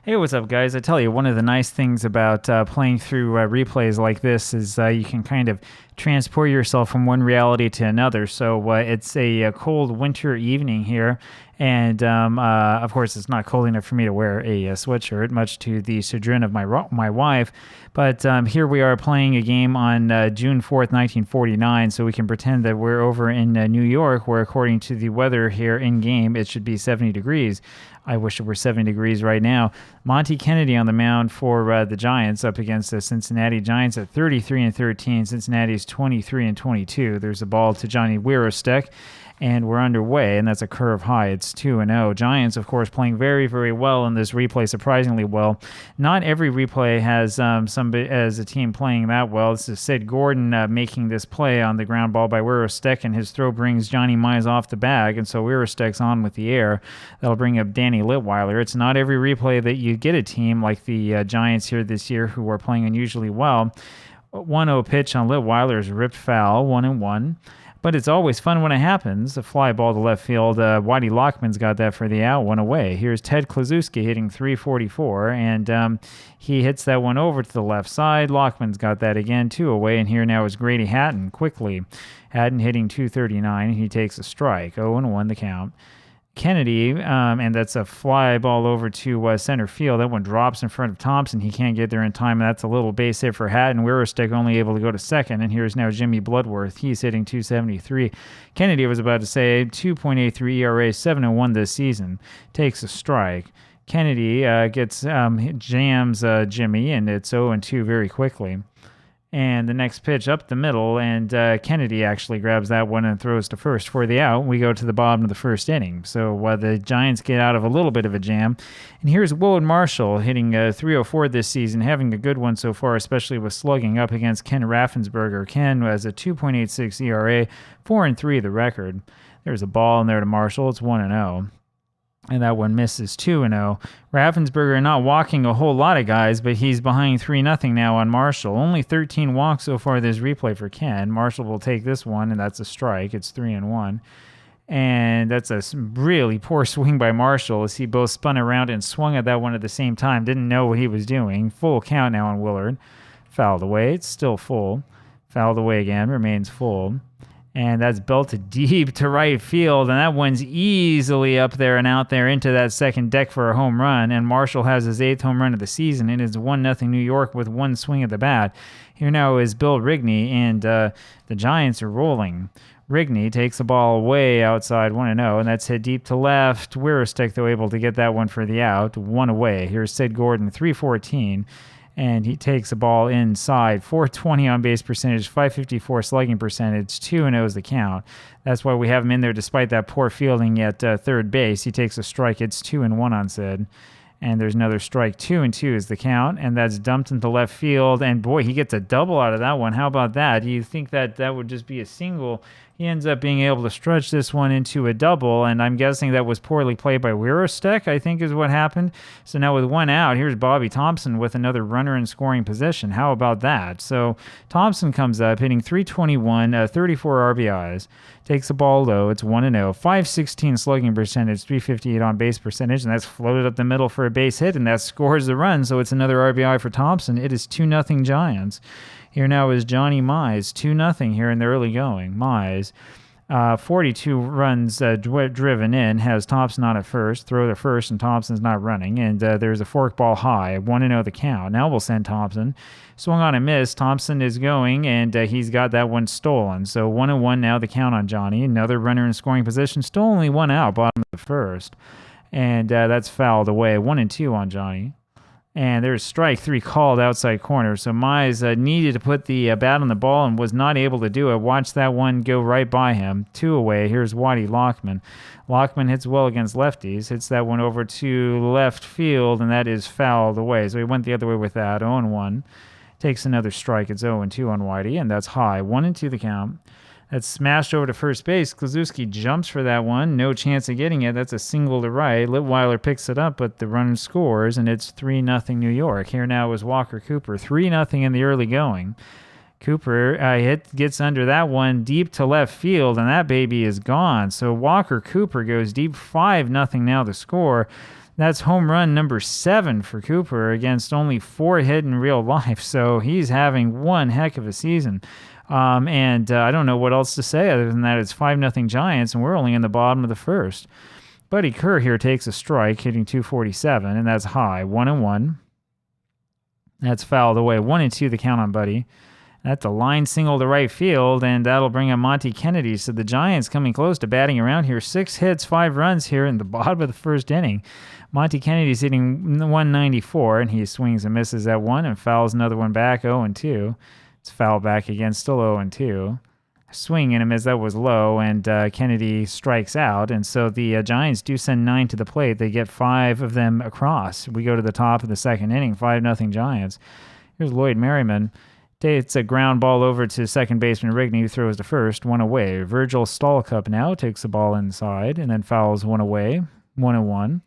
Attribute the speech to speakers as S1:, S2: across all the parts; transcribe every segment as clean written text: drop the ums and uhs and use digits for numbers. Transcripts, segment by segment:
S1: Hey, what's up, guys? I tell you, one of the nice things about playing through replays like this is you can kind of transport yourself from one reality to another. So it's a cold winter evening here, and of course, it's not cold enough for me to wear a sweatshirt, much to the chagrin of my wife. But here we are playing a game on June 4th, 1949, so we can pretend that we're over in New York, where according to the weather here in game, it should be 70 degrees. I wish it were 70 degrees right now. Monte Kennedy on the mound for the Giants up against the Cincinnati Giants at 33-13. Cincinnati's 23-22. There's a ball to Johnny Weirostek, and we're underway, and that's a curve high. It's 2-0. Giants, of course, playing very, very well in this replay, surprisingly well. Not every replay has somebody as a team playing that well. This is Sid Gordon making this play on the ground ball by Weirostek, and his throw brings Johnny Mize off the bag, and so Weirostek's on with the air. That'll bring up Danny Litweiler. It's not every replay that you get a team like the Giants here this year who are playing unusually well. 1-0 pitch on Litweiler is ripped foul, 1-1. But it's always fun when it happens. A fly ball to left field. Whitey Lockman's got that for the out, one away. Here's Ted Kluszewski hitting 344, and he hits that one over to the left side. Lockman's got that again, two away, and here now is Grady Hatton quickly. Hatton hitting 239, and he takes a strike. 0-1 the count. Kennedy, and that's a fly ball over to center field. That one drops in front of Thompson. He can't get there in time, and that's a little base hit for Hatton. Weirostek only able to go to second, and here's now Jimmy Bloodworth. He's hitting 273. Kennedy was about to say 2.83 ERA, 7-1 this season. Takes a strike. Kennedy jams Jimmy, and it's 0-2 very quickly. And the next pitch up the middle, and Kennedy actually grabs that one and throws to first for the out. We go to the bottom of the first inning. So the Giants get out of a little bit of a jam. And here's Willard Marshall hitting 304 this season, having a good one so far, especially with slugging up against Ken Raffensperger. Ken has a 2.86 ERA, 4-3 the record. There's a ball in there to Marshall. It's 1-0. And that one misses 2-0. Raffensperger not walking a whole lot of guys, but he's behind 3-0 now on Marshall. Only 13 walks so far this replay for Ken. Marshall will take this one, and that's a strike. It's 3-1. And that's a really poor swing by Marshall as he both spun around and swung at that one at the same time. Didn't know what he was doing. Full count now on Willard. Fouled away. It's still full. Fouled away again. Remains full. And that's belted deep to right field, and that one's easily up there and out there into that second deck for a home run. And Marshall has his 8th home run of the season. It is 1-0 New York with one swing at the bat. Here now is Bill Rigney, and the Giants are rolling. Rigney takes the ball way outside, 1-0, and that's hit deep to left. Weirostek, though, able to get that one for the out, one away. Here's Sid Gordon, 314. And he takes the ball inside. 420 on base percentage, 554 slugging percentage, 2-0 is the count. That's why we have him in there despite that poor fielding at third base. He takes a strike. It's 2-1 on Sid. And there's another strike. 2-2 is the count. And that's dumped into left field. And boy, he gets a double out of that one. How about that? You think that would just be a single? He ends up being able to stretch this one into a double, and I'm guessing that was poorly played by Weirostek, I think is what happened. So now with one out, here's Bobby Thompson with another runner in scoring position. How about that? So Thompson comes up, hitting 321, 34 RBIs, takes the ball low. It's 1-0, 516 slugging percentage, 358 on base percentage, and that's floated up the middle for a base hit, and that scores the run. So it's another RBI for Thompson. It is 2-0 Giants. Here now is Johnny Mize, 2-0 here in the early going. Mize, 42 runs driven in, has Thompson on at first, throw to first, and Thompson's not running. And there's a forkball high, 1-0 the count. Now we'll send Thompson. Swung on a miss. Thompson is going, and he's got that one stolen. So 1-1 now the count on Johnny. Another runner in scoring position, still only one out, bottom of the first. And that's fouled away, 1-2 on Johnny. And there's strike 3 called outside corner. So Mize needed to put the bat on the ball and was not able to do it. Watch that one go right by him. 2 away. Here's Whitey Lockman. Lockman hits well against lefties. Hits that one over to left field, and that is fouled away. So he went the other way with that. 0-1. Takes another strike. It's 0-2 on Whitey, and that's high. 1-2 the count. That's smashed over to first base. Kluszewski jumps for that one. No chance of getting it. That's a single to right. Litweiler picks it up, but the run scores, and it's 3-0 New York. Here now is Walker Cooper. 3-0 in the early going. Cooper gets under that one deep to left field, and that baby is gone. So Walker Cooper goes deep, 5-0 now the score. That's home run number 7 for Cooper against only 4 hit in real life. So he's having one heck of a season. And I don't know what else to say other than that. It's 5-0 Giants, and we're only in the bottom of the first. Buddy Kerr here takes a strike, hitting 247, and that's high. 1-1. That's fouled away. 1-2 the count on Buddy. That's a line single to right field, and that'll bring up Monte Kennedy. So the Giants coming close to batting around here. 6 hits, 5 runs here in the bottom of the first inning. Monte Kennedy's hitting 194, and he swings and misses that one and fouls another one back, 0-2. It's fouled back again, still 0-2. Swing and a miss, that was low, and Kennedy strikes out. And so the Giants do send 9 to the plate. They get 5 of them across. We go to the top of the second inning, 5-0 Giants. Here's Lloyd Merriman. It's a ground ball over to second baseman Rigney, who throws to first, 1 away. Virgil Stallcup now takes the ball inside and then fouls 1 away, 1-1.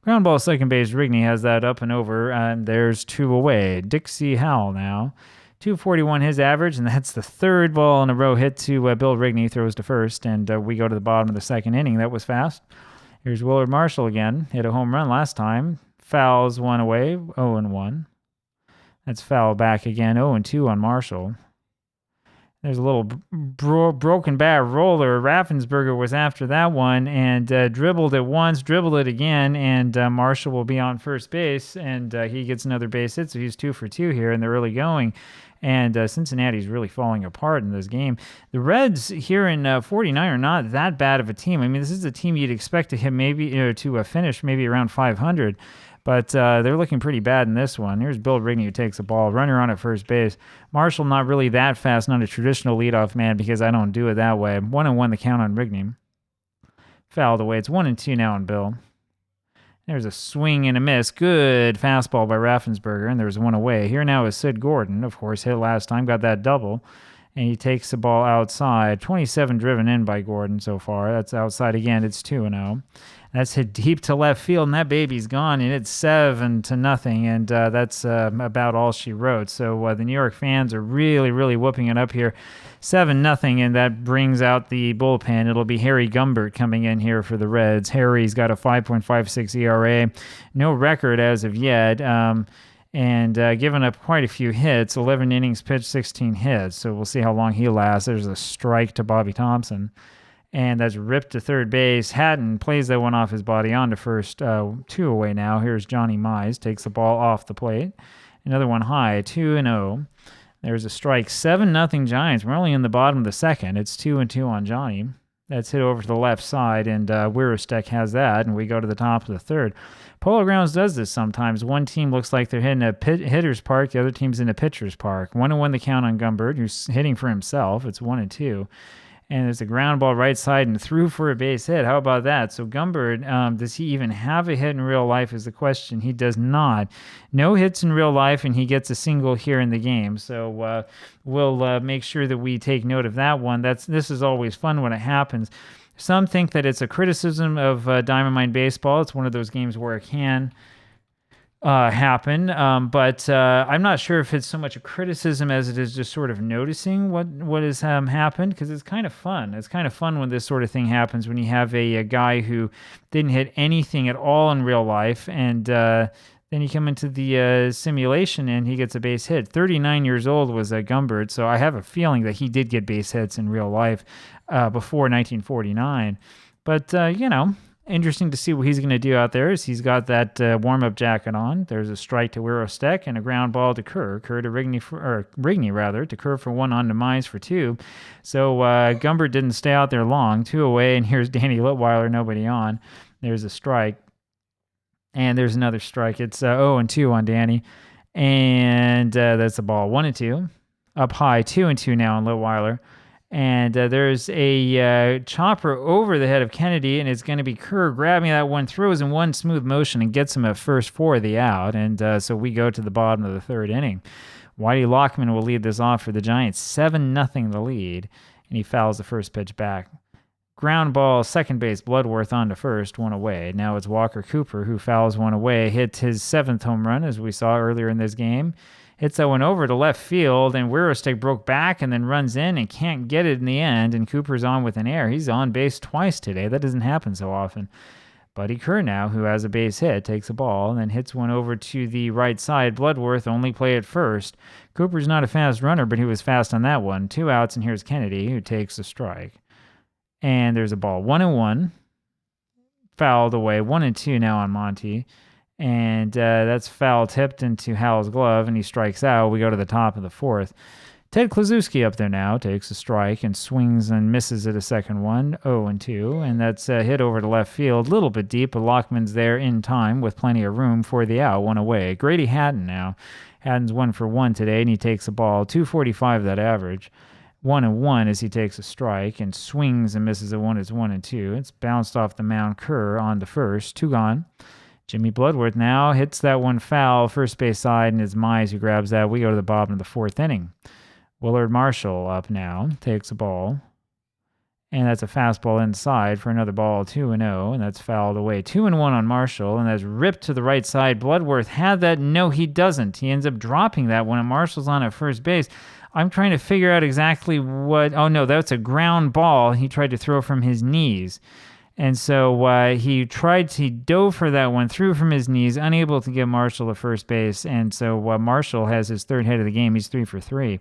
S1: Ground ball second base, Rigney has that up and over, and there's 2 away. Dixie Howell now. 241 his average, and that's the 3rd ball in a row hit to Bill Rigney, throws to first, and we go to the bottom of the second inning. That was fast. Here's Willard Marshall again. Hit a home run last time. Fouls 1 away, 0-1. That's foul back again, 0-2 on Marshall. There's a little broken bat roller. Raffensperger was after that one and dribbled it once, dribbled it again, and Marshall will be on first base, and he gets another base hit, so he's 2 for 2 here in the early going. And Cincinnati's really falling apart in this game. The Reds here in 49 are not that bad of a team. I mean, this is a team you'd expect to hit maybe to finish maybe around 500. But they're looking pretty bad in this one. Here's Bill Rigney, who takes the ball. Runner on at first base. Marshall not really that fast, not a traditional leadoff man because I don't do it that way. 1-1 the count on Rigney. Fouled away. It's 1-2 now on Bill. There's a swing and a miss. Good fastball by Raffensperger, and there's 1 away. Here now is Sid Gordon. Of course, hit last time, got that double. And he takes the ball outside. 27 driven in by Gordon so far. That's outside again. It's 2-0. That's hit deep to left field, and that baby's gone, and it's 7-0, and that's about all she wrote. So the New York fans are really, really whooping it up here. 7-0, and that brings out the bullpen. It'll be Harry Gumbert coming in here for the Reds. Harry's got a 5.56 ERA. No record as of yet. And given up quite a few hits, 11 innings pitched, 16 hits. So we'll see how long he lasts. There's a strike to Bobby Thompson. And that's ripped to third base. Hatton plays that one off his body on to first. 2 away now. Here's Johnny Mize. Takes the ball off the plate. Another one high. 2-0. There's a strike. 7-0 Giants. We're only in the bottom of the second. It's 2-2 on Johnny. That's hit over to the left side, and Wirostek has that, and we go to the top of the third. Polo Grounds does this sometimes. One team looks like they're hitting a hitter's park. The other team's in a pitcher's park. 1-1 the count on Gumbert, who's hitting for himself. It's 1-2. And there's a ground ball right side and through for a base hit. How about that? So Gumbert, does he even have a hit in real life is the question. He does not. No hits in real life, and he gets a single here in the game. So we'll make sure that we take note of that one. This is always fun when it happens. Some think that it's a criticism of Diamond Mine Baseball. It's one of those games where it can happen, but I'm not sure if it's so much a criticism as it is just sort of noticing what has happened, because it's kind of fun. It's kind of fun when this sort of thing happens, when you have a guy who didn't hit anything at all in real life, and then you come into the simulation and he gets a base hit. 39 years old was Gumbert, so I have a feeling that he did get base hits in real life before 1949. But, interesting to see what he's going to do out there. Is he's got that warm-up jacket on. There's a strike to Wirostek and a ground ball to Kerr. Rigney to Kerr for 1 on to Mize for 2. So Gumbert didn't stay out there long. 2 away, and here's Danny Litweiler, nobody on. There's a strike. And there's another strike. It's 0-2 on Danny. And that's the ball. 1-2. Up high, 2-2 now on Litweiler. And there's a chopper over the head of Kennedy, and it's going to be Kerr grabbing that one, throws in one smooth motion, and gets him at first for the out. And so we go to the bottom of the third inning. Whitey Lockman will lead this off for the Giants. 7-0 the lead, and he fouls the first pitch back. Ground ball, second base, Bloodworth on to first, 1 away. Now it's Walker Cooper who fouls 1 away, hit his 7th home run, as we saw earlier in this game. Hits that one over to left field, and Wirostek broke back and then runs in and can't get it in the end, and Cooper's on with an error. He's on base twice today. That doesn't happen so often. Buddy Kerr now, who has a base hit, takes a ball and then hits one over to the right side. Bloodworth only play at first. Cooper's not a fast runner, but he was fast on that one. 2 outs, and here's Kennedy, who takes a strike. And there's a ball. 1-1. Fouled away. 1-2 now on Monte. And that's foul tipped into Hal's glove, and he strikes out. We go to the top of the 4th. Ted Kluszewski up there now takes a strike and swings and misses at a second one, 0-2, and that's hit over to left field, a little bit deep, but Lockman's there in time with plenty of room for the out, 1 away. Grady Hatton now. Hatton's 1 for 1 today, and he takes a ball, 245 that average. 1-1 as he takes a strike and swings and misses at 1. It's 1-2. It's bounced off the mound. Kerr on to first, 2 gone. Jimmy Bloodworth now hits that one foul, first base side, and it's Mize who grabs that. We go to the bottom of the 4th inning. Willard Marshall up now, takes a ball, and that's a fastball inside for another ball, 2-0, and that's fouled away. 2-1 on Marshall, and that's ripped to the right side. Bloodworth had that. No, he doesn't. He ends up dropping that one, and Marshall's on at first base. I'm trying to figure out exactly what... Oh, no, that's a ground ball he tried to throw from his knees. And so he dove for that one, threw from his knees, unable to get Marshall to first base. And so Marshall has his 3rd hit of the game. He's 3 for 3.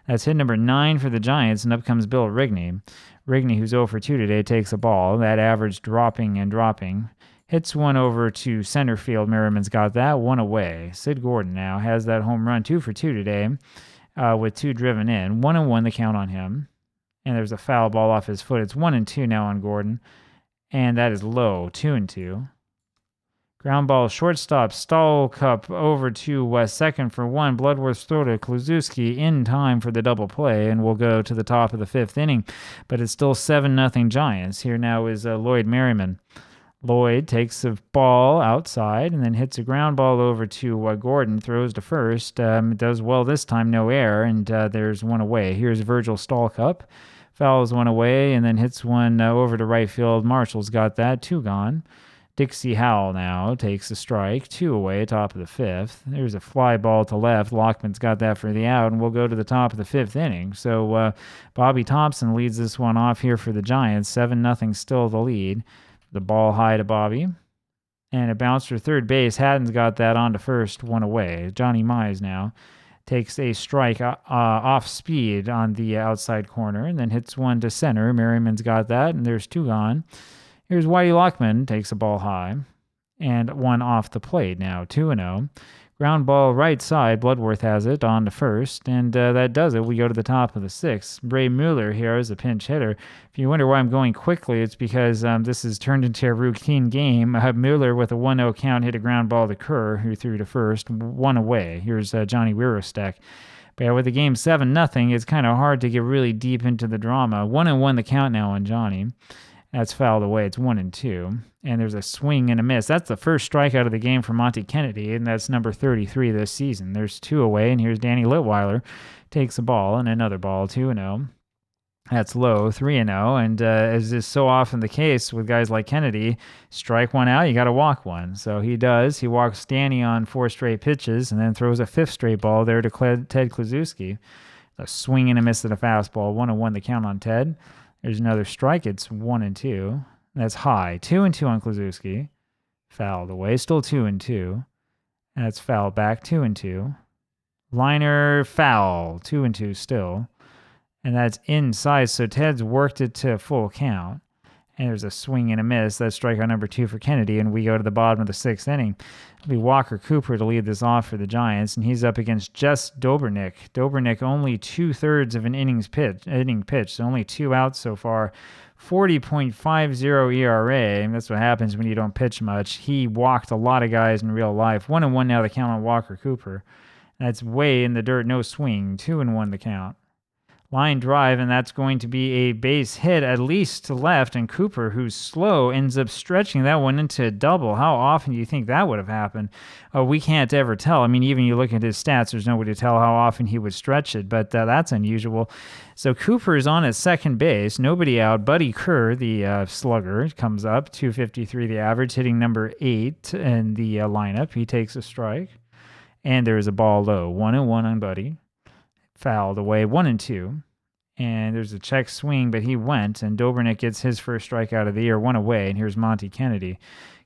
S1: That's hit number 9 for the Giants, and up comes Bill Rigney. Rigney, who's 0 for 2 today, takes a ball. That average dropping and dropping. Hits one over to center field. Merriman's got that. 1 away. Sid Gordon now has that home run, 2 for 2 today, with 2 driven in. 1-1 the count on him. And there's a foul ball off his foot. It's 1-2 now on Gordon. And that is low, 2-2. Ground ball, shortstop, Stahl Cup over to second for 1. Bloodworth's throw to Kluszewski in time for the double play, and we'll go to the top of the 5th inning. But it's still 7-0 Giants. Here now is Lloyd Merriman. Lloyd takes a ball outside and then hits a ground ball over to Gordon, throws to first. Does well this time, no error, and there's 1 away. Here's Virgil Stahl Cup. Fouls 1 away and then hits one over to right field. Marshall's got that, 2 gone. Dixie Howell now takes a strike, 2 away, top of the 5th. There's a fly ball to left. Lockman's got that for the out, and we'll go to the top of the 5th inning. So Bobby Thompson leads this one off here for the Giants. 7-0 still the lead. The ball high to Bobby, and it bounced for third base. Hatton's got that on to first, 1 away. Johnny Mize now takes a strike off speed on the outside corner, and then hits one to center. Merriman's got that, and there's 2 gone. Here's Whitey Lockman, takes a ball high, and 1 off the plate now, 2-0. Ground ball right side, Bloodworth has it, on to first, and that does it. We go to the top of the 6th. Ray Mueller here is a pinch hitter. If you wonder why I'm going quickly, it's because this has turned into a routine game. Mueller with a 1-0 count hit a ground ball to Kerr, who threw to first, 1 away. Here's Johnny Wirostek. But yeah, with the game 7-0, it's kind of hard to get really deep into the drama. 1-1 the count now on Johnny. That's fouled away. It's 1-2. And there's a swing and a miss. That's the first strikeout of the game for Monte Kennedy, and that's number 33 this season. There's 2 away, and here's Danny Litweiler. Takes a ball and another ball, 2-0. That's low, 3-0. And as is so often the case with guys like Kennedy, strike 1 out, you got to walk 1. So he does. He walks Danny on 4 straight pitches and then throws a 5th straight ball there to Ted Kluszewski. A swing and a miss at a fastball, 1-1 the count on Ted. There's another strike. It's 1-2. That's high. 2-2 on Kluszewski. Fouled away. Still 2-2. And that's fouled back. 2-2. Liner foul. 2-2 still. And that's inside. So Ted's worked it to full count. And there's a swing and a miss. That's strikeout number 2 for Kennedy. And we go to the bottom of the 6th inning. It'll be Walker Cooper to lead this off for the Giants. And he's up against Jess Dobrnick. Dobrnick only 2/3 of an inning pitch. So only 2 outs so far. 40.50 ERA. And that's what happens when you don't pitch much. He walked a lot of guys in real life. 1-1 now the count on Walker Cooper. That's way in the dirt. No swing. 2-1 the count. Line drive, and that's going to be a base hit at least to left, and Cooper, who's slow, ends up stretching that one into a double. How often do you think that would have happened? We can't ever tell. I mean, even you look at his stats, there's no way to tell how often he would stretch it, but that's unusual. So Cooper is on at second base, nobody out. Buddy Kerr, the slugger, comes up, 253 the average, hitting number 8 in the lineup. He takes a strike, and there is a ball low. 1-1 on Buddy. Fouled away, 1-2. And there's a check swing, but he went, and Dobrnick gets his first strikeout of the year, 1 away, and here's Monte Kennedy.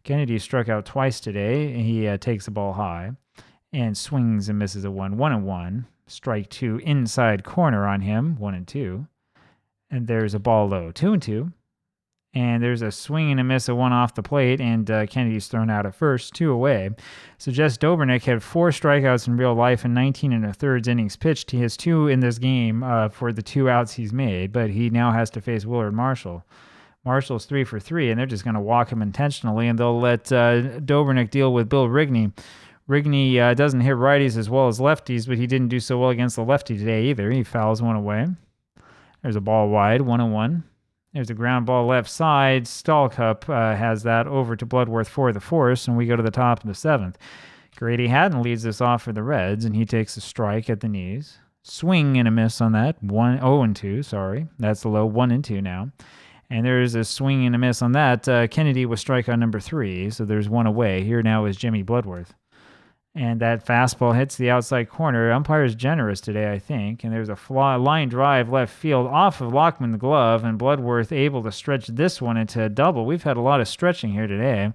S1: Kennedy struck out twice today. He takes the ball high and swings and misses a 1-1. Strike 2 inside corner on him, 1-2. And there's a ball low, 2-2. And there's a swing and a miss, a 1 off the plate, and Kennedy's thrown out at first, 2 away. So Jess Dobrnik had 4 strikeouts in real life in 19 1/3 innings pitched. He has 2 in this game for the 2 outs he's made, but he now has to face Willard Marshall. Marshall's 3 for 3, and they're just going to walk him intentionally, and they'll let Dobrnik deal with Bill Rigney. Rigney doesn't hit righties as well as lefties, but he didn't do so well against the lefty today either. He fouls 1 away. There's a ball wide, 1-1. There's a ground ball left side. Stallcup has that over to Bloodworth for the force, and we go to the top of the 7th. Grady Hatton leads this off for the Reds, and he takes a strike at the knees. Swing and a miss on that. 0-2, sorry. That's the low, 1-2 now. And there's a swing and a miss on that. Kennedy was strikeout number 3, so there's 1 away. Here now is Jimmy Bloodworth. And that fastball hits the outside corner. Umpire's generous today, I think. And there's a line drive left field off of Lockman's glove, and Bloodworth able to stretch this one into a double. We've had a lot of stretching here today.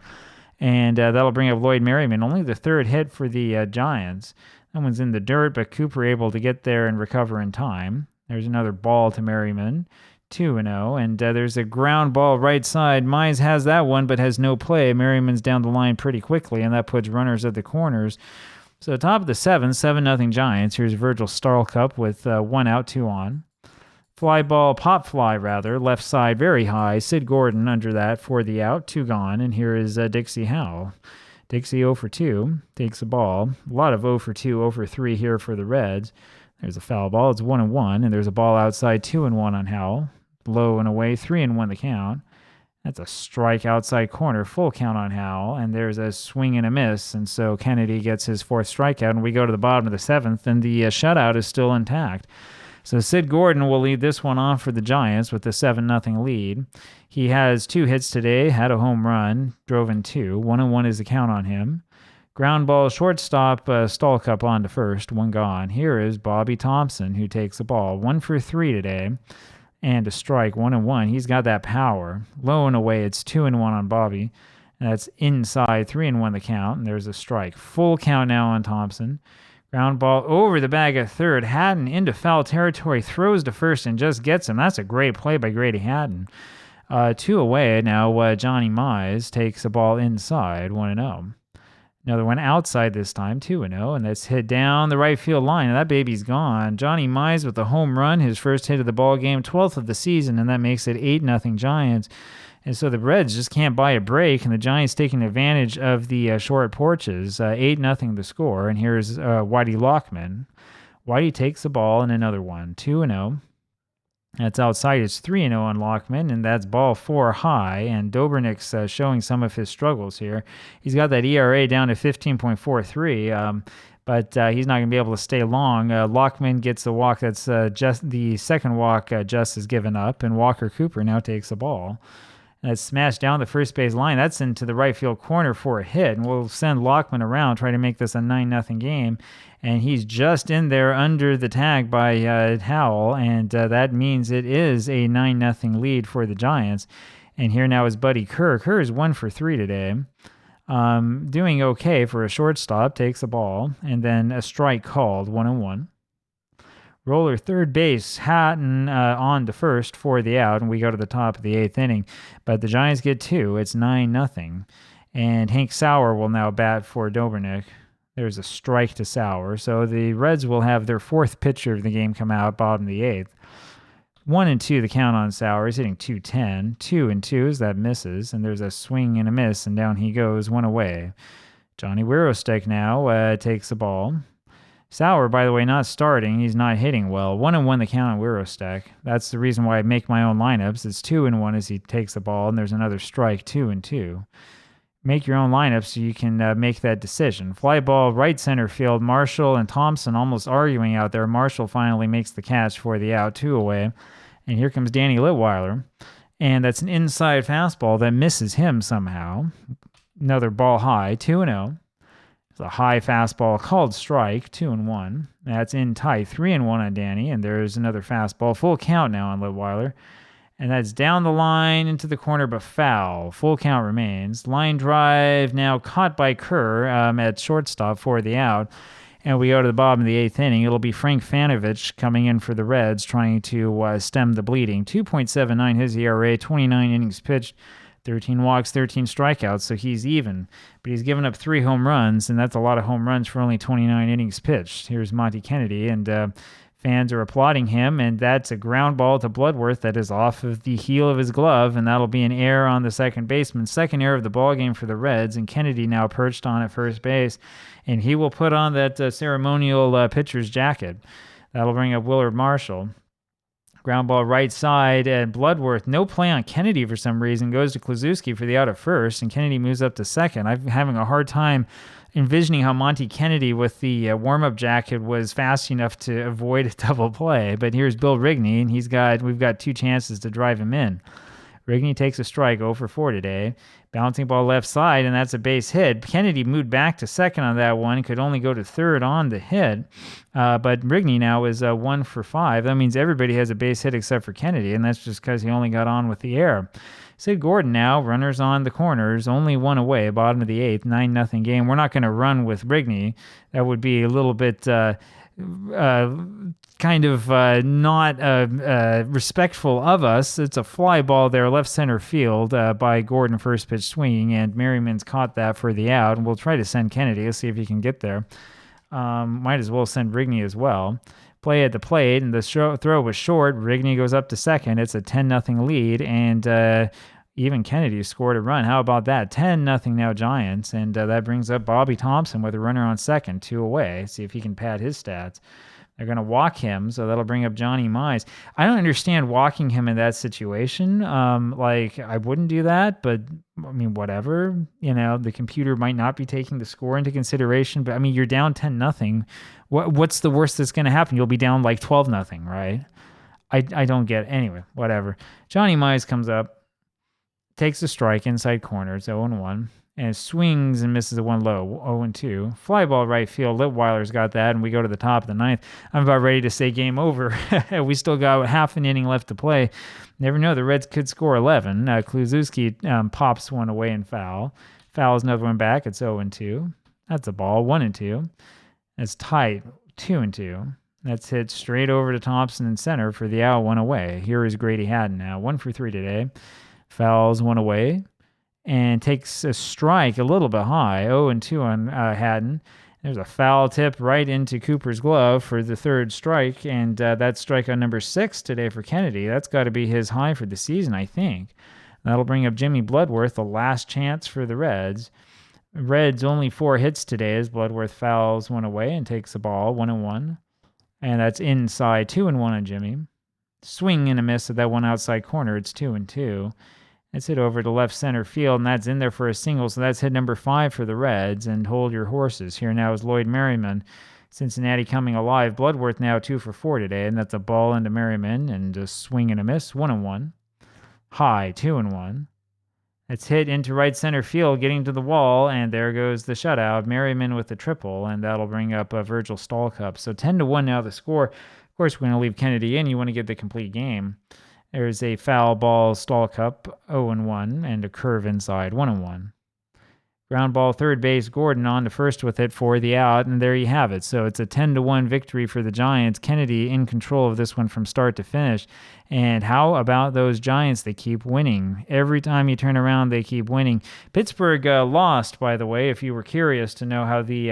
S1: And that'll bring up Lloyd Merriman. Only the 3rd hit for the Giants. That one's in the dirt, but Cooper able to get there and recover in time. There's another ball to Merriman. 2-0, and there's a ground ball right side. Mize has that one, but has no play. Merriman's down the line pretty quickly, and that puts runners at the corners. So top of the 7th, 7-0 Giants. Here's Virgil Stallcup with 1 out, 2 on. Pop fly, left side very high. Sid Gordon under that for the out, 2 gone, and here is Dixie Howell. Dixie 0 for 2, takes the ball. A lot of 0 for 2, 0 for 3 here for the Reds. There's a foul ball. It's 1-1, and there's a ball outside, 2-1 on Howell. Low and away, 3-1 the count. That's a strike outside corner, full count on Howell, and there's a swing and a miss, and so Kennedy gets his 4th strikeout, and we go to the bottom of the 7th, and the shutout is still intact. So Sid Gordon will lead this one off for the Giants with the 7-0 lead. He has 2 hits today, had a home run, drove in 2. 1-1 is the count on him. Ground ball, shortstop, Stallcup on to first, 1 gone. Here is Bobby Thompson, who takes the ball. 1 for 3 today. And a strike, 1-1. He's got that power. Low and away, it's 2-1 on Bobby. And that's inside, 3-1 the count. And there's a strike. Full count now on Thompson. Ground ball over the bag at 3rd. Hatton into foul territory, throws to first and just gets him. That's a great play by Grady Hatton. 2 away now. Johnny Mize takes the ball inside, 1-0. Another one outside this time, 2-0, and that's hit down the right field line, and that baby's gone. Johnny Mize with the home run, his first hit of the ball game, 12th of the season, and that makes it 8-0 Giants. And so the Reds just can't buy a break, and the Giants taking advantage of the short porches. 8-0 the score, and here's Whitey Lockman. Whitey takes the ball in another one, 2-0. That's outside. It's 3-0 on Lockman, and that's ball 4 high. And Dobrnik's showing some of his struggles here. He's got that ERA down to 15.43, but he's not going to be able to stay long. Lockman gets the walk. That's just the second walk Just has given up, and Walker Cooper now takes the ball. That's smashed down the first base line. That's into the right field corner for a hit, and we'll send Lockman around, try to make this a 9-0 game. And he's just in there under the tag by Howell, and that means it is a 9-0 lead for the Giants. And here now is Buddy Kerr. Kerr is 1 for 3 today. Doing okay for a shortstop, takes the ball, and then a strike called, 1-1. Roller third base, Hatton on to first for the out, and we go to the top of the 8th inning. But the Giants get 2. It's 9-0. And Hank Sauer will now bat for Dobrnik. There's a strike to Sauer. So the Reds will have their 4th pitcher of the game come out, bottom of the 8th. 1-2 the count on Sauer. He's hitting 210. 2-2 as that misses, and there's a swing and a miss, and down he goes, 1 away. Johnny Wirostek now takes the ball. Sauer, by the way, not starting. He's not hitting well. 1-1 the count on Wirostek. That's the reason why I make my own lineups. It's 2-1 as he takes the ball, and there's another strike, 2-2. Make your own lineup so you can make that decision. Fly ball, right center field. Marshall and Thompson almost arguing out there. Marshall finally makes the catch for the out, 2 away. And here comes Danny Litweiler. And that's an inside fastball that misses him somehow. Another ball high, 2-0. It's a high fastball called strike, 2-1. That's in tight, 3-1 on Danny. And there's another fastball. Full count now on Litweiler. And that's down the line into the corner, but foul. Full count remains. Line drive now caught by Kerr at shortstop for the out. And we go to the bottom of the 8th inning. It'll be Frank Fanovich coming in for the Reds, trying to stem the bleeding. 2.79 his ERA, 29 innings pitched, 13 walks, 13 strikeouts, so he's even. But he's given up 3 home runs, and that's a lot of home runs for only 29 innings pitched. Here's Monte Kennedy, and fans are applauding him, and that's a ground ball to Bloodworth that is off of the heel of his glove, and that'll be an error on the second baseman. Second error of the ball game for the Reds, and Kennedy now perched on at first base, and he will put on that ceremonial pitcher's jacket. That'll bring up Willard Marshall. Ground ball right side, and Bloodworth, no play on Kennedy for some reason, goes to Kluszewski for the out at first, and Kennedy moves up to second. I'm having a hard time envisioning how Monte Kennedy with the warm-up jacket was fast enough to avoid a double play. But here's Bill Rigney, and we've got 2 chances to drive him in. Rigney takes a strike, 0 for 4 today. Bouncing ball left side, and that's a base hit. Kennedy moved back to second on that one, could only go to third on the hit. But Rigney now is 1 for 5. That means everybody has a base hit except for Kennedy, and that's just because he only got on with the error. Sid Gordon now, runners on the corners, only 1 away, bottom of the 8th, 9-0 game. We're not going to run with Rigney. That would be a little bit not respectful of us. It's a fly ball there, left center field by Gordon, first pitch swinging, and Merriman's caught that for the out, and we'll try to send Kennedy. Let's see if he can get there. Might as well send Rigney as well. Play at the plate, and the throw was short. Rigney goes up to second. It's a 10-0 lead, and even Kennedy scored a run. How about that? 10-0 now Giants, and that brings up Bobby Thompson with a runner on second, 2 away. See if he can pad his stats. They're going to walk him, so that'll bring up Johnny Mize. I don't understand walking him in that situation. I wouldn't do that, but, I mean, whatever. The computer might not be taking the score into consideration, but, I mean, you're down 10-0. What's the worst that's going to happen? You'll be down 12-0, right? I don't get it. Anyway, whatever. Johnny Mize comes up, takes a strike inside corner. It's 0-1. And swings and misses a 1 low, 0-2. Fly ball right field. Litweiler's got that, and we go to the top of the 9th. I'm about ready to say game over. We still got half an inning left to play. Never know, the Reds could score 11. Kluszewski pops one away and fouls another one back. It's 0-2. That's a ball, 1-2. It's tight, 2-2. That's hit straight over to Thompson in center for the out, 1 away. Here is Grady Hadden now, 1 for 3 today. Fouls 1 away. And takes a strike a little bit high, 0-2 on Hadden. There's a foul tip right into Cooper's glove for the 3rd strike, and that's strikeout number 6 today for Kennedy. That's got to be his high for the season, I think. That'll bring up Jimmy Bloodworth, the last chance for the Reds. Reds only 4 hits today as Bloodworth fouls 1 away and takes the ball, 1-1. And that's inside, 2-1 on Jimmy. Swing and a miss at that one outside corner. It's 2-2. That's hit over to left center field, and that's in there for a single, so that's hit number 5 for the Reds, and hold your horses. Here now is Lloyd Merriman. Cincinnati coming alive. Bloodworth now 2 for 4 today, and that's a ball into Merriman, and a swing and a miss, 1-1. High, 2-1. It's hit into right center field, getting to the wall, and there goes the shutout. Merriman with the triple, and that'll bring up Virgil Stallcup. So 10-1 now the score. Of course, we're going to leave Kennedy in. You want to get the complete game. There's a foul ball, Stallcup, 0-1, and a curve inside, 1-1. Ground ball, third base, Gordon on to first with it for the out, and there you have it. So it's a 10-1 victory for the Giants. Kennedy in control of this one from start to finish. And how about those Giants? They keep winning. Every time you turn around, they keep winning. Pittsburgh lost, by the way, if you were curious to know how the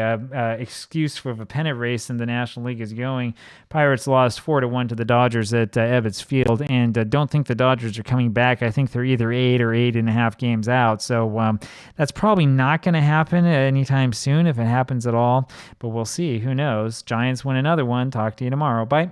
S1: excuse for a pennant race in the National League is going. Pirates lost 4-1 to the Dodgers at Ebbets Field, and don't think the Dodgers are coming back. I think they're either 8 or 8.5 games out. So that's probably not going to happen anytime soon if it happens at all. But we'll see. Who knows? Giants win another one. Talk to you tomorrow. Bye.